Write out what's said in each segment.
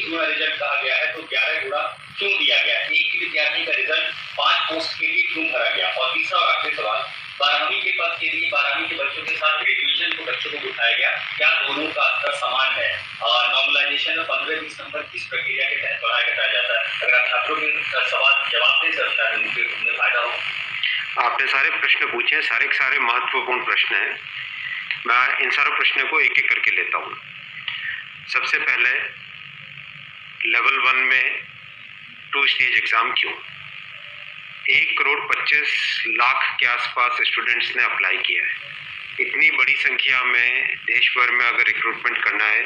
20 गुना result कहा गया है, तो 11 गुना क्यों दिया गया? एक ही विद्यार्थी का रिजल्ट 5 पोस्ट के लिए क्यों भरा गया? और तीसरा और आखिरी सवाल, 12वीं के पद के लिए 12वीं के बच्चों के साथ ग्रेजुएशन के बच्चों को बिठाया गया, क्या दोनों का स्तर समान है? नॉर्मलाइजेशन में 15-20 नंबर किस प्रक्रिया के तहत बढ़ाया घटाया जाता है? अगर आप छात्रों के सवाल जवाब दे सकता है तो उन्हें फायदा हो। आपने सारे प्रश्न पूछे, सारे के सारे महत्वपूर्ण प्रश्न हैं। मैं इन सारे प्रश्नों को एक एक करके लेता हूँ। सबसे पहले लेवल 1 में 2 स्टेज एग्जाम क्यों? 1,25,00,000 के आसपास स्टूडेंट्स ने अप्लाई किया है। इतनी बड़ी संख्या में देश भर में अगर रिक्रूटमेंट करना है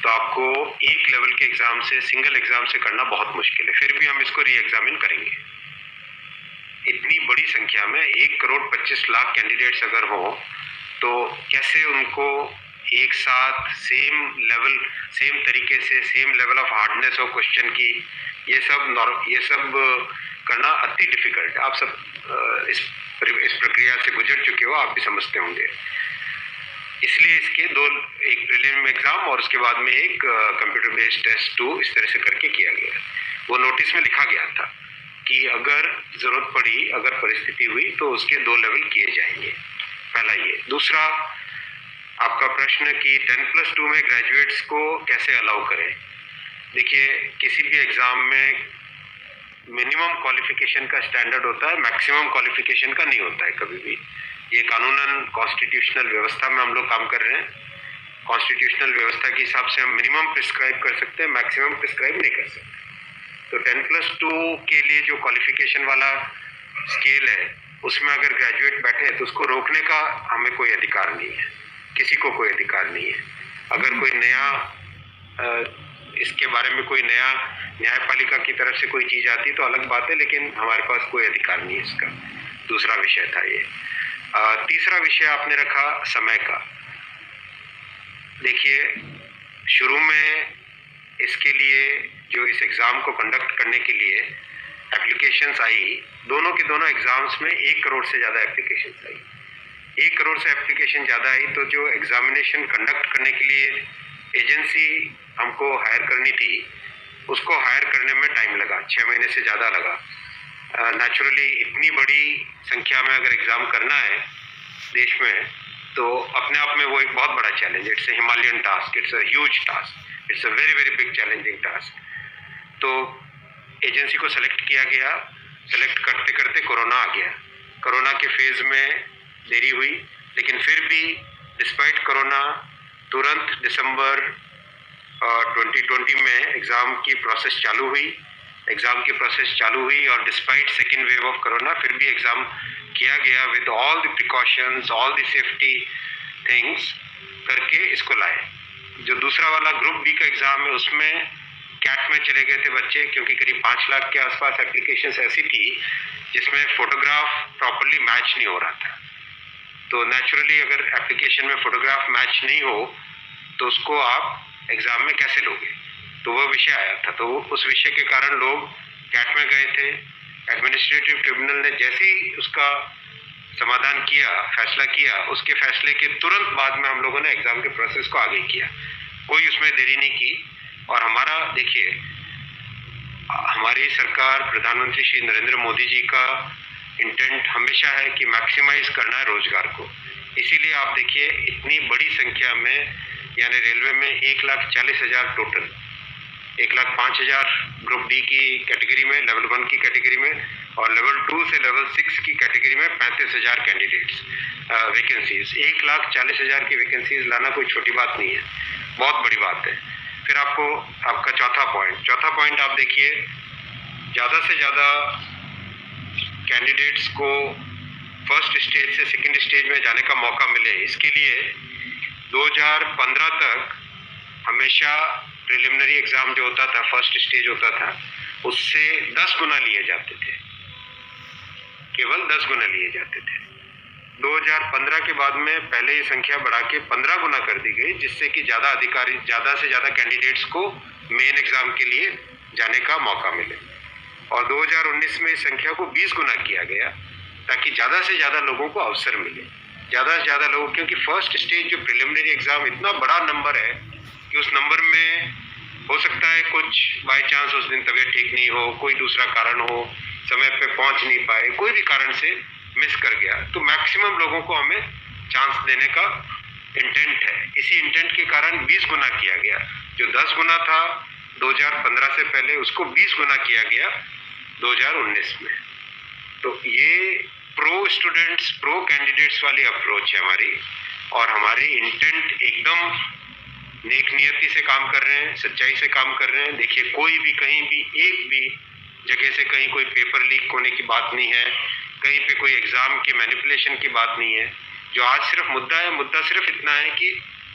तो आपको एक लेवल के एग्जाम से, सिंगल एग्जाम से करना बहुत मुश्किल है। फिर भी हम इसको री एग्जामिन करेंगे। इतनी बड़ी संख्या में 1,25,00,000 कैंडिडेट्स अगर हो तो कैसे उनको एक साथ सेम तरीके से same level of hardness of question की, ये सब करना अति डिफिकल्ट है। आप सब इस प्रक्रिया से गुजर चुके हो, आप भी समझते होंगे। इसलिए इसके दो, एक प्रीलिम एग्जाम और उसके बाद में एक कंप्यूटर बेस्ड टेस्ट 2 इस तरह से करके किया गया। वो नोटिस में लिखा गया था कि अगर जरूरत पड़ी, अगर परिस्थिति हुई तो उसके 2 लेवल किए जाएंगे। पहला ये। दूसरा आपका प्रश्न कि 10+2 में ग्रेजुएट्स को कैसे अलाउ करें। देखिए, किसी भी एग्जाम में मिनिमम क्वालिफिकेशन का स्टैंडर्ड होता है, मैक्सिमम क्वालिफिकेशन का नहीं होता है कभी भी। ये कानूनन कॉन्स्टिट्यूशनल व्यवस्था में हम लोग काम कर रहे हैं। कॉन्स्टिट्यूशनल व्यवस्था के हिसाब से हम मिनिमम प्रिस्क्राइब कर सकते हैं, मैक्सिमम प्रिस्क्राइब नहीं कर सकते। तो 10+2 के लिए जो क्वालिफिकेशन वाला स्केल है, उसमें अगर ग्रेजुएट बैठे तो उसको रोकने का हमें कोई अधिकार नहीं है, किसी को कोई अधिकार नहीं है। अगर कोई नया इसके बारे में कोई नया न्यायपालिका की तरफ से कोई चीज़ आती तो अलग बात है, लेकिन हमारे पास कोई अधिकार नहीं है इसका। दूसरा विषय था ये। तीसरा विषय आपने रखा समय का। देखिए, शुरू में इसके लिए जो इस एग्ज़ाम को कंडक्ट करने के लिए एप्लीकेशंस आई, दोनों के दोनों एग्ज़ाम्स में 1 करोड़ से ज़्यादा एप्लीकेशंस आई। 1 करोड़ से एप्लीकेशन ज़्यादा आई तो जो एग्जामिनेशन कंडक्ट करने के लिए एजेंसी हमको हायर करनी थी, उसको हायर करने में टाइम लगा, 6 महीने से ज़्यादा लगा। नेचुरली इतनी बड़ी संख्या में अगर एग्ज़ाम करना है देश में तो अपने आप में वो एक बहुत बड़ा challenge. It's a Himalayan task, it's a huge task, it's a very very big challenging task. तो एजेंसी को सेलेक्ट किया गया। सेलेक्ट करते करते कोरोना आ गया। कोरोना के फेज़ में देरी हुई, लेकिन फिर भी डिस्पाइट कोरोना तुरंत दिसंबर 2020 में एग्ज़ाम की प्रोसेस चालू हुई और despite second wave of corona फिर भी एग्ज़ाम किया गया with all the precautions, all the safety things करके इसको लाए। जो दूसरा वाला ग्रुप बी का एग्ज़ाम है उसमें कैट में चले गए थे बच्चे, क्योंकि करीब 5 लाख के आसपास एप्लीकेशंस ऐसी थी जिसमें फोटोग्राफ प्रॉपर्ली मैच नहीं हो रहा था। तो नेचुरली अगर एप्लीकेशन में फोटोग्राफ मैच नहीं हो तो उसको आप एग्ज़ाम में कैसे लोगे? तो वो विषय आया था। तो उस विषय के कारण लोग कैट में गए थे। एडमिनिस्ट्रेटिव ट्रिब्यूनल ने जैसे ही उसका समाधान किया, फैसला किया, उसके फैसले के तुरंत बाद में हम लोगों ने एग्ज़ाम के प्रोसेस को आगे किया। कोई उसमें देरी नहीं की। और हमारा, देखिए, हमारी सरकार, प्रधानमंत्री श्री नरेंद्र मोदी जी का इंटेंट हमेशा है कि मैक्सिमाइज करना है रोजगार को। इसीलिए आप देखिए, इतनी बड़ी संख्या में, यानी रेलवे में 1,40,000 टोटल, 1,05,000 ग्रुप डी की कैटेगरी में, लेवल 1 की कैटेगरी में, और लेवल 2 से लेवल 6 की कैटेगरी में 35,000 कैंडिडेट्स वैकेंसीज। 1,40,000 की वैकेंसीज लाना कोई छोटी बात नहीं है, बहुत बड़ी बात है। फिर आपका चौथा पॉइंट आप देखिए, ज़्यादा से ज़्यादा कैंडिडेट्स को फर्स्ट स्टेज से सेकंड स्टेज में जाने का मौका मिले, इसके लिए 2015 तक हमेशा प्रिलिमिनरी एग्ज़ाम जो होता था, फर्स्ट स्टेज होता था, उससे 10 गुना लिए जाते थे, केवल 10 गुना लिए जाते थे। 2015 के बाद में पहले ही संख्या बढ़ा के 15 गुना कर दी गई, जिससे कि ज़्यादा से ज़्यादा कैंडिडेट्स को मेन एग्ज़ाम के लिए जाने का मौका मिले। और 2019 में इस संख्या को 20 गुना किया गया, ताकि ज़्यादा से ज़्यादा लोगों को अवसर मिले, ज़्यादा से ज़्यादा लोगों, क्योंकि फर्स्ट स्टेज जो प्रिलिमिनरी एग्ज़ाम इतना बड़ा नंबर है कि उस नंबर में हो सकता है कुछ कुछ बाय चांस उस दिन तबीयत ठीक नहीं हो, कोई दूसरा कारण हो, समय पे पहुंच नहीं पाए, कोई भी कारण से मिस कर गया, तो मैक्सिमम लोगों को हमें चांस देने का इंटेंट है। इसी इंटेंट के कारण 20 गुना किया गया। जो 10 गुना था 2015 से पहले, उसको 20 गुना किया गया 2019 में। तो ये प्रो स्टूडेंट्स, प्रो कैंडिडेट्स वाली अप्रोच है हमारी, और हमारी इंटेंट एकदम नेक नियति से काम कर रहे हैं, सच्चाई से काम कर रहे हैं। देखिए, कोई भी कहीं भी एक भी जगह से कहीं कोई पेपर लीक होने की बात नहीं है, कहीं पे कोई एग्जाम के मैनिपुलेशन की बात नहीं है। जो आज सिर्फ मुद्दा है, मुद्दा सिर्फ इतना है कि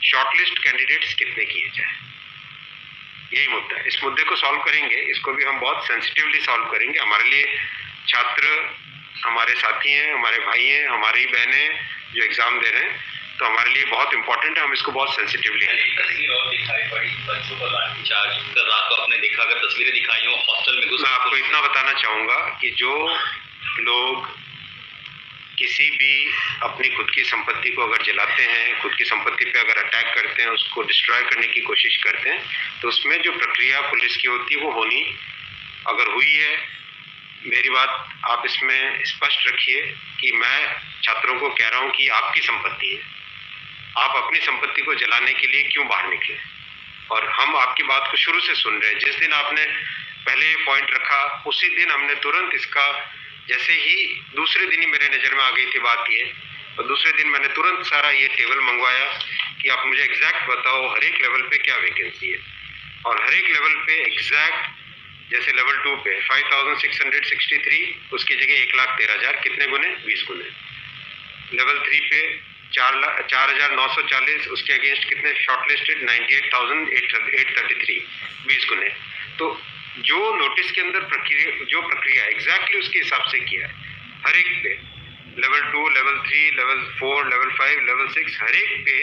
शॉर्टलिस्ट कैंडिडेट्स कितने किए जाए, यही मुद्दा है। इस मुद्दे को सॉल्व करेंगे, इसको भी हम बहुत सेंसिटिवली सॉल्व करेंगे। हमारे लिए छात्र हमारे साथी हैं, हमारे भाई हैं, हमारी बहनें जो एग्जाम दे रहे हैं, तो हमारे लिए बहुत इंपॉर्टेंट है, हम इसको बहुत सेंसिटिवली तस्वीर और दिखाई पड़ी बच्चों को लाठीचार्ज कर, रात को आपने देखा, अगर तस्वीरें दिखाई हो हॉस्टल में घुस। मैं आपको इतना बताना चाहूँगा कि जो लोग किसी भी अपनी खुद की संपत्ति को अगर जलाते हैं, खुद की संपत्ति पे अगर अटैक करते हैं, उसको डिस्ट्रॉय करने की कोशिश करते हैं, तो उसमें जो प्रक्रिया पुलिस की होती है वो होनी, अगर हुई है, मेरी बात आप इसमें स्पष्ट रखिए कि मैं छात्रों को कह रहा हूँ कि आपकी संपत्ति है, आप अपनी संपत्ति को जलाने के लिए क्यों बाहर निकले। और हम आपकी बात को शुरू से सुन रहे हैं। जिस दिन आपने पहले पॉइंट रखा, उसी दिन हमने तुरंत इसका, जैसे ही दूसरे दिन ही मेरे नज़र में आ गई थी बात ये, और दूसरे दिन मैंने तुरंत सारा ये टेबल मंगवाया कि आप मुझे एग्जैक्ट बताओ हर एक लेवल पे क्या वैकेंसी है, और हर एक लेवल पे एग्जैक्ट, जैसे लेवल 2 पे 5663, उसकी जगह 1,13,000, कितने गुने? 20 गुने। लेवल 3 पे 4,940, उसके अगेंस्ट कितने शॉर्टलिस्टेड? 98,833, 20 गुने। तो जो नोटिस के अंदर प्रक्रिया एग्जैक्टली उसके हिसाब से किया है, हर एक पे level 2, level 3, level 4, level 5, level 6, हर एक पे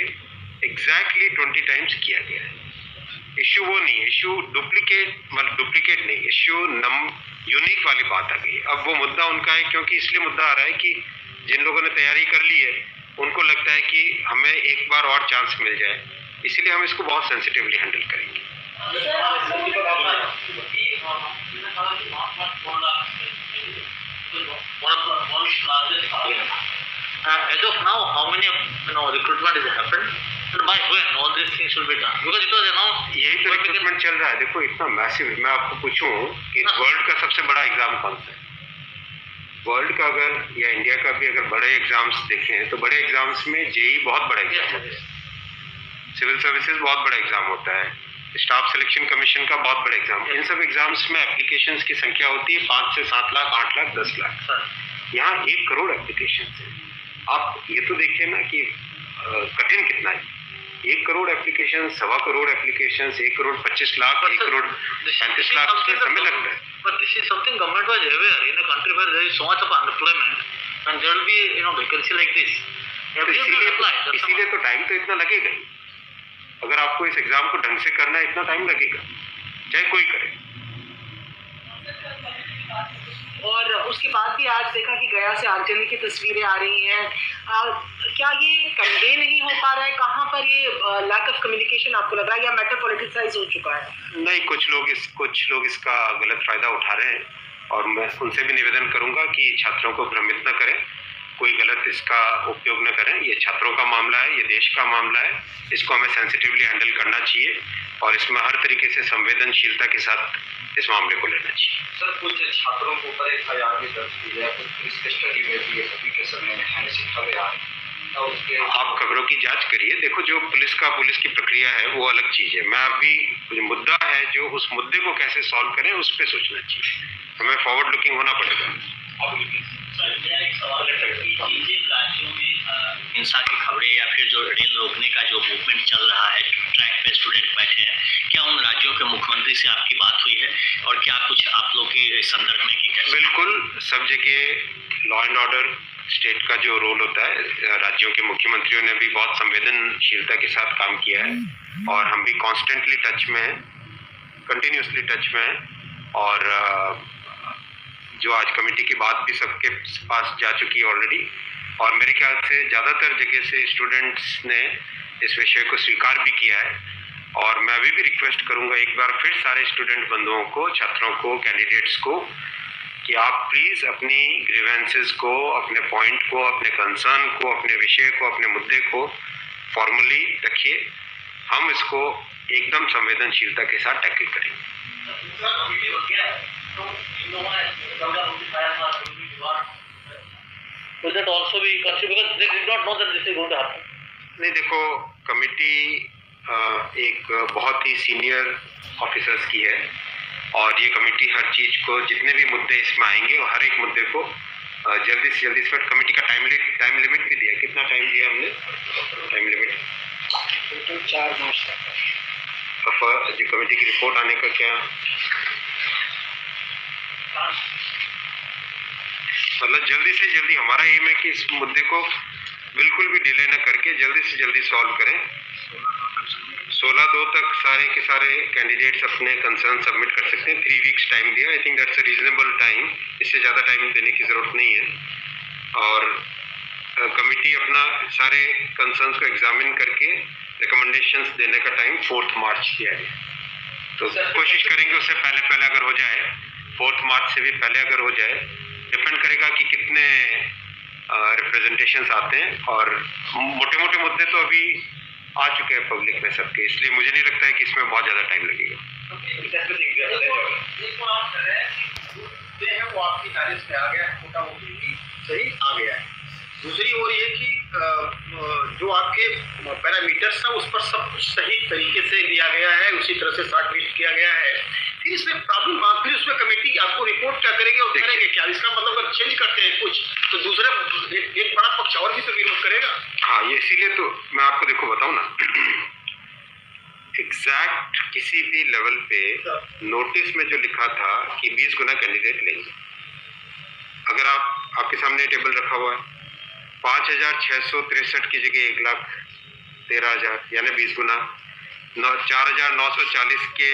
एग्जैक्टली 20 टाइम्स किया गया है। इश्यू वो नहीं, इश्यू डुप्लीकेट नहीं, इश्यू यूनिक वाली बात आ गई। अब वो मुद्दा उनका है, क्योंकि इसलिए मुद्दा आ रहा है कि जिन लोगों ने तैयारी कर ली है उनको लगता है कि हमें एक बार और चांस मिल जाए, इसलिए हम इसको बहुत सेंसिटिवली हैंडल करेंगे। As of now, how many recruitment has happened and by when all these things will be done? Because it was announced. यही तो रिक्रूटमेंट चल रहा है। देखो, इतना मैसिव, मैं आपको पूछूं कि वर्ल्ड का सबसे बड़ा एग्जाम कौन सा है? वर्ल्ड का अगर या इंडिया का भी अगर बड़े एग्जाम्स देखें, तो बड़े एग्जाम्स में जेई बहुत बड़ा एग्जाम होता है, सिविल सर्विसेज बहुत बड़ा एग्जाम होता है, स्टाफ सिलेक्शन कमीशन का बहुत बड़ा एग्जाम। इन सब एग्जाम्स में एप्लीकेशंस की संख्या होती है 5 से 7 लाख, 8 लाख, 10 लाख। यहाँ 1 करोड़ एप्लीकेशन है। आप ये तो देखिए ना कि कठिन कितना है। 1 करोड़ एप्लीकेशन, 1.25 करोड़ एप्लीकेशन, 1 करोड़ 25 लाख, 1 करोड़ 35 लाख, उसमें समय लगता है। But this is something government was aware in a country where there is so much of unemployment and there will be vacancy like this. इसीलिए तो टाइम तो इतना लगेगा ही। अगर आपको इस एग्जाम को ढंग से करना है, इतना टाइम लगेगा, चाहे कोई करे। और उसके बाद भी आज देखा कि गया से आगजनी की तस्वीरें आ रही हैं। क्या ये कन्वे नहीं हो पा रहा है? कहाँ पर ये लैक ऑफ कम्युनिकेशन आपको लग रहा है, या मैटर पॉलिटिसाइज हो चुका है? नहीं, कुछ लोग इसका गलत फायदा उठा रहे हैं, और मैं उनसे भी निवेदन करूंगा कि छात्रों को भ्रमित न करें, कोई गलत इसका उपयोग न करें। ये छात्रों का मामला है, ये देश का मामला है, इसको हमें सेंसिटिवली हैंडल करना चाहिए, और इसमें हर तरीके से संवेदनशीलता के साथ इस मामले को लेना चाहिए। सर, कुछ छात्रों के ऊपर FIR भी दर्ज की है, कुछ पुलिस कस्टडी में भी अभी के समय में खबरें, आप खबरों की जांच करिए। देखो, जो पुलिस की प्रक्रिया है वो अलग चीज है। मैं अभी मुद्दा है जो उस मुद्दे को कैसे सॉल्व करें उस पर सोचना चाहिए, हमें फॉरवर्ड लुकिंग होना पड़ेगा। मेरा एक सवाल है कि जिन राज्यों में हिंसा की खबरें या फिर जो रेल रोकने का जो मूवमेंट चल रहा है, ट्रैक पे स्टूडेंट बैठे हैं, क्या उन राज्यों के मुख्यमंत्री से आपकी बात हुई है, और क्या कुछ आप लोग के संदर्भ में की? बिल्कुल, सब जगह लॉ एंड ऑर्डर स्टेट का जो रोल होता है, राज्यों के मुख्यमंत्रियों ने भी बहुत संवेदनशीलता के साथ काम किया है, और हम भी कॉन्स्टेंटली टच में हैं, कंटिन्यूसली टच में हैं। और जो आज कमेटी की बात भी सबके पास जा चुकी है ऑलरेडी, और मेरे ख्याल से ज़्यादातर जगह से स्टूडेंट्स ने इस विषय को स्वीकार भी किया है। और मैं अभी भी रिक्वेस्ट करूंगा एक बार फिर सारे स्टूडेंट बंधुओं को, छात्रों को, कैंडिडेट्स को कि आप प्लीज़ अपनी ग्रीवेंसेस को, अपने पॉइंट को, अपने कंसर्न को, अपने विषय को, अपने मुद्दे को फॉर्मली रखिए। हम इसको एकदम संवेदनशीलता के साथ टैकल करेंगे। Will that also be considered because they did not know that this is going to happen? नहीं, देखो, कमेटी एक बहुत ही सीनियर ऑफिसर्स की है और ये कमेटी हर चीज़ को, जितने भी मुद्दे इसमें आएंगे और हर एक मुद्दे को जल्दी से जल्दी, इस पर कमेटी का टाइम लिमिट भी दिया। कितना टाइम दिया हमने? टाइम लिमिट टोटल 4 मार्च तक। जो कमेटी की रिपोर्ट आने का क्या मतलब, जल्दी से जल्दी हमारा एम है कि इस मुद्दे को बिल्कुल भी डिले ना करके जल्दी से जल्दी सॉल्व करें। 16/2 तक सारे के सारे कैंडिडेट्स अपने कंसर्न सबमिट कर सकते हैं। 3 वीक्स टाइम दिया। I think that's a reasonable time. इससे ज़्यादा टाइम देने की ज़रूरत नहीं है। और कमेटी अपना सारे कंसर्न्स को एग्जामिन करके रिकमेंडेशंस देने का टाइम 4 मार्च दिया है। तो कोशिश करेंगे उससे पहले अगर हो जाए, 4 मार्च से भी पहले अगर हो जाए। डिपेंड करेगा कि कितने रिप्रेजेंटेशंस आते हैं और मोटे मोटे मुद्दे तो अभी आ चुके हैं पब्लिक में सबके, इसलिए मुझे नहीं लगता है कि इसमें बहुत ज़्यादा टाइम लगेगा। वो आपकी तारीफ में आ गया है, मोटा मोटी सही आ गया है। दूसरी ओर ये कि जो आपके पैरामीटर्स हैं उस पर सब कुछ सही तरीके से लिया गया है, उसी तरह से शॉर्ट लिस्ट किया गया है। फिर इसमें प्रॉब्लम, फिर उसमें कमेटी आपको रिपोर्ट क्या करेगी और करेंगे क्या? इसका मतलब अगर चेंज करते हैं कुछ तो दूसरे एक बड़ा पक्ष और भी तो विरोध करेगा। हाँ, ये इसीलिए तो मैं आपको देखो बताऊँ ना, एग्जैक्ट किसी भी लेवल पे नोटिस में जो लिखा था कि 20 गुना कैंडिडेट लेंगे, अगर आपके सामने टेबल रखा हुआ है, 5,663 की जगह 1,13,000 यानी 20 गुना। 4,940 के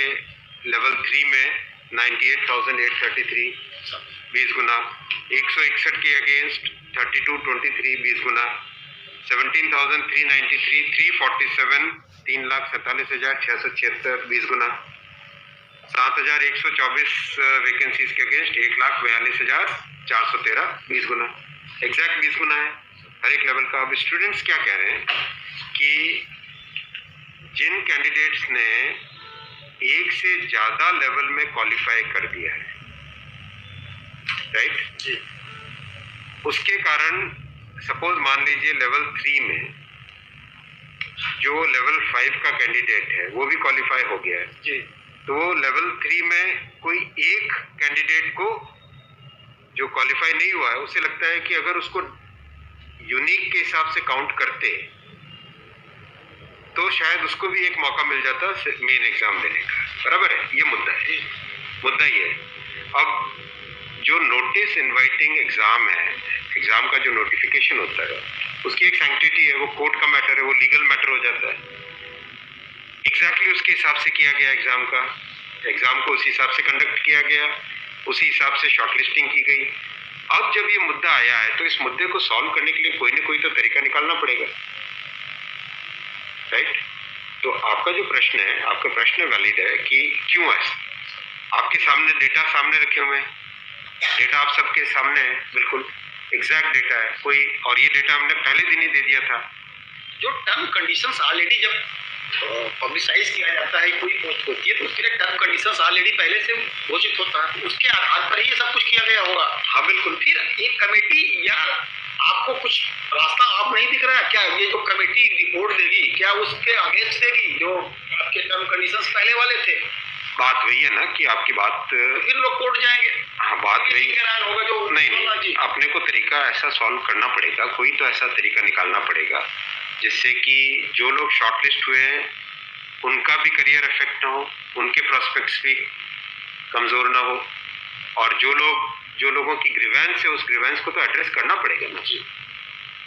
लेवल 3 में 98,833 20 गुना। 161 के अगेंस्ट 3223 20 गुना। 17,393 347 3,47,676 20 गुना। 7,124 वैकेंसीज के अगेंस्ट 1,42,413 20 गुना। एग्जैक्ट 20 गुना है हर एक लेवल का। अब स्टूडेंट्स क्या कह रहे हैं कि जिन कैंडिडेट्स ने एक से ज़्यादा लेवल में क्वालिफाई कर दिया है, राइट जी, उसके कारण सपोज मान लीजिए लेवल 3 में जो लेवल 5 का कैंडिडेट है वो भी क्वालिफाई हो गया है जी, तो लेवल 3 में कोई एक कैंडिडेट को जो क्वालिफाई नहीं हुआ है, उसे लगता है कि अगर उसको यूनिक के हिसाब से काउंट करते तो शायद उसको भी एक मौका मिल जाता मेन एग्जाम देने का। बराबर है, ये मुद्दा है। मुद्दा ये है, अब जो नोटिस इनवाइटिंग एग्जाम है, एग्जाम का जो नोटिफिकेशन होता है उसकी एक सैंक्टिटी है, वो कोर्ट का मैटर है, वो लीगल मैटर हो जाता है। एग्जैक्टली उसके हिसाब से किया गया एग्जाम को उसी हिसाब से कंडक्ट किया गया, उसी हिसाब से शॉर्टलिस्टिंग की गई। अब जब ये मुद्दा आया है तो इस मुद्दे को सॉल्व करने के लिए कोई ना कोई तो तरीका निकालना पड़ेगा, राइट? तो आपका जो प्रश्न है, आपका प्रश्न वैलिड है कि क्यों है। आपके सामने डेटा सामने रखे हुए हैं, डेटा आप सबके सामने है, बिल्कुल एग्जैक्ट डेटा है कोई, और ये डेटा हमने पहले दिन ही दे दिया था। जो टर्म कंडीशंस ऑलरेडी जब पब्लिसाइज किया जाता है, कोई पोस्ट होती है तो उसके लिए टर्म कंडीशंस ऑलरेडी पहले से घोषित होता है, उसके आधार पर ये सब कुछ किया गया होगा। हाँ बिल्कुल। फिर एक कमेटी या आपको कुछ रास्ता आप नहीं दिख रहा है क्या? ये जो कमेटी रिपोर्ट देगी क्या उसके अगेंस्ट देगी जो आपके टर्म कंडीशंस पहले वाले थे? बात वही है ना कि आपकी बात, फिर लोग कोर्ट जाएंगे। हाँ, बात वही होगा जो नहीं, अपने को तरीका ऐसा सॉल्व करना पड़ेगा, कोई तो ऐसा तरीका निकालना पड़ेगा जिससे कि जो लोग शॉर्टलिस्ट हुए हैं उनका भी करियर इफेक्ट ना हो, उनके प्रोस्पेक्ट्स भी कमज़ोर ना हो, और जो लोगों की ग्रीवेंस है उस ग्रीवेंस को तो एड्रेस करना पड़ेगा ना।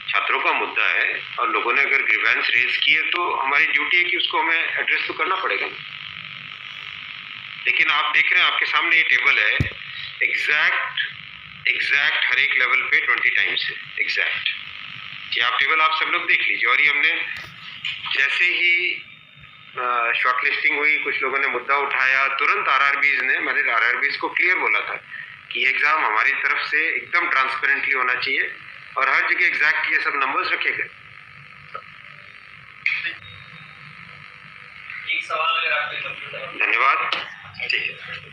छात्रों का मुद्दा है और लोगों ने अगर ग्रीवेंस रेज की है तो हमारी ड्यूटी है कि उसको हमें एड्रेस तो करना पड़ेगा। लेकिन आप देख रहे हैं आपके सामने ये टेबल है, एग्जैक्ट हर एक लेवल पे 20 टाइम्स है एग्जैक्ट। ये आप टेबल आप सब लोग देख लीजिए। और ये हमने जैसे ही शॉर्टलिस्टिंग हुई, कुछ लोगों ने मुद्दा उठाया, तुरंत आरआरबीज ने, मैंने आरआरबीज को क्लियर बोला था कि ये एग्ज़ाम हमारी तरफ से एकदम ट्रांसपेरेंटली होना चाहिए और हर जगह एग्जैक्ट ये सब नंबर्स रखे गए। एक सवाल अगर आपके कंप्यूटर धन्यवाद। ठीक है।